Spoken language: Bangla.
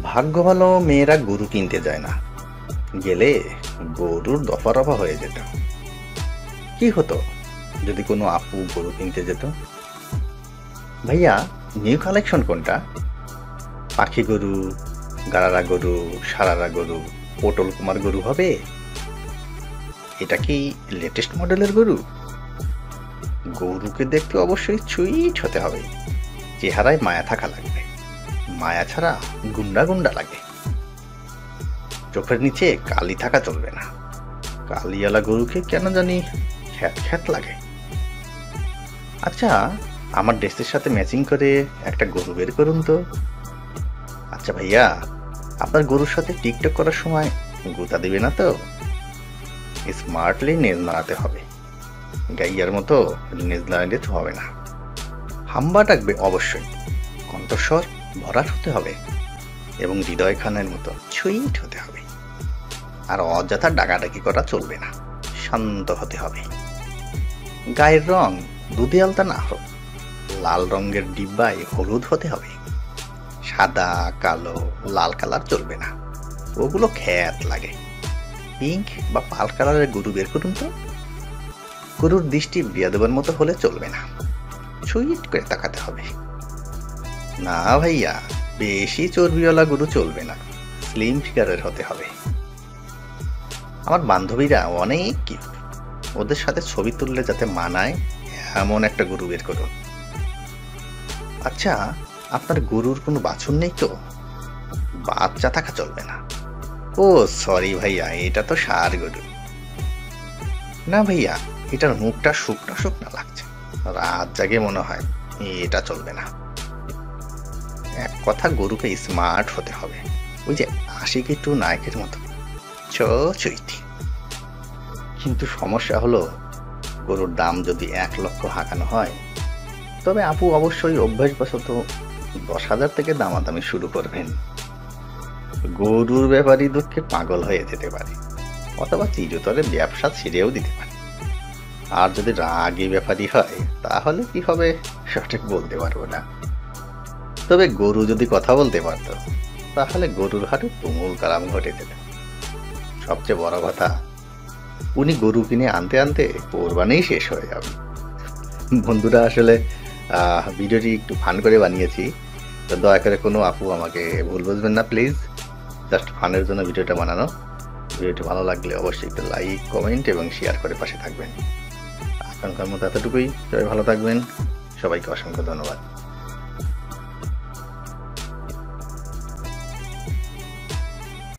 ভাগ্য ভালো মেয়েরা গরু কিনতে যায় না, গেলে গরুর দফা রফা হয়ে যেত। কি হতো যদি কোনো আপু গরু কিনতে যেত? ভাইয়া, নিউ কালেকশন কোনটা? পাখি গরু, গাড়ারা গরু, সারারা গরু, পটল কুমার গরু হবে? এটা কি লেটেস্ট মডেলের গরু? গরুকে দেখতে অবশ্যই সুইট হতে হবে, চেহারায় মায়া থাকা লাগবে। মায়া ছাড়া গুন্ডা গুন্ডা লাগে। চোখের নিচে কালি থাকা চলবে না, কালিওয়ালা গরুকে কেন জানি খ্যাত খ্যাত লাগে। আচ্ছা, আমার ড্রেসের সাথে ম্যাচিং করে একটা গরু বের করুন তো। আচ্ছা ভাইয়া, আপনার গরুর সাথে টিকটক করার সময় গুতা দিবে না তো? স্মার্টলি নেজ নাড়াতে হবে, গাইয়ার মতো নেজ নাড়ালে তো হবে না। হাম্বা ডাকবে অবশ্যই, কণ্ঠস্বর ভরাট হতে হবে এবং হৃদয় খানের মতো সুইট হতে হবে। আর অযথা ডাকাডাকি করা চলবে না, শান্ত হতে হবে। গায়ের রং দুধে আলতা না হোক, লাল রঙের ডিব্বায় হলুদ হতে হবে। সাদা, কালো, লাল কালার চলবে না, ওগুলো খ্যাত লাগে। পিঙ্ক বা পাল কালারের গরু বের করুন তো। গরুর দৃষ্টি বিয়াদবের মতো হলে চলবে না, সুইট করে তাকাতে হবে। না ভাইয়া, বেশি চর্বিওয়ালা গরু চলবে না, স্লিম ফিগারের হতে হবে। আমার বান্ধবীরা অনেক কিউট, ওদের সাথে ছবি তুললে যাতে মানায় এমন একটা গরু বের করুন। আচ্ছা, আপনার গরুর কোনো বাছুর নেই তো? বাচ্চা থাকা চলবে না। ও সরি ভাইয়া, এটা তো ষাঁড় গরু। না ভাইয়া, এটার মুখটা শুকনা শুকনা লাগছে, রাত জাগে মনে হয়, এটা চলবে না। এক কথা, গরুকে স্মার্ট হতে হবে, ওই যে আশিকি টু নায়কের মতো চুইটি। কিন্তু সমস্যা হলো, গরুর দাম যদি 1 লক্ষ হাঁকানো হয়, তবে আপু অবশ্যই অভ্যাসবশত 10,000 থেকে দামাদামি শুরু করবেন। গরুর ব্যাপারী দুঃখে পাগল হয়ে যেতে পারে, অথবা চিরতরে ব্যবসা ছেড়েও দিতে পারে। আর যদি রাগী ব্যাপারী হয়, তাহলে কি হবে সঠিক বলতে পারবো না। তবে গরু যদি কথা বলতে পারত, তাহলে গরুর হাটে তুমুল কালাম ঘটে যেত। সবচেয়ে বড় কথা, উনি গরু কিনে আনতে আনতে কোরবানি শেষ হয়ে যাবে। বন্ধুরা, আসলে ভিডিওটি একটু ফান করে বানিয়েছি, তো দয়া করে কোনো আপু আমাকে ভুল বুঝবেন না প্লিজ। জাস্ট ফানের জন্য ভিডিওটা বানানো। ভিডিওটি ভালো লাগলে অবশ্যই একটু লাইক, কমেন্ট এবং শেয়ার করে পাশে থাকবেন। এখনকার মতো এতটুকুই। সবাই ভালো থাকবেন, সবাইকে অসংখ্য ধন্যবাদ।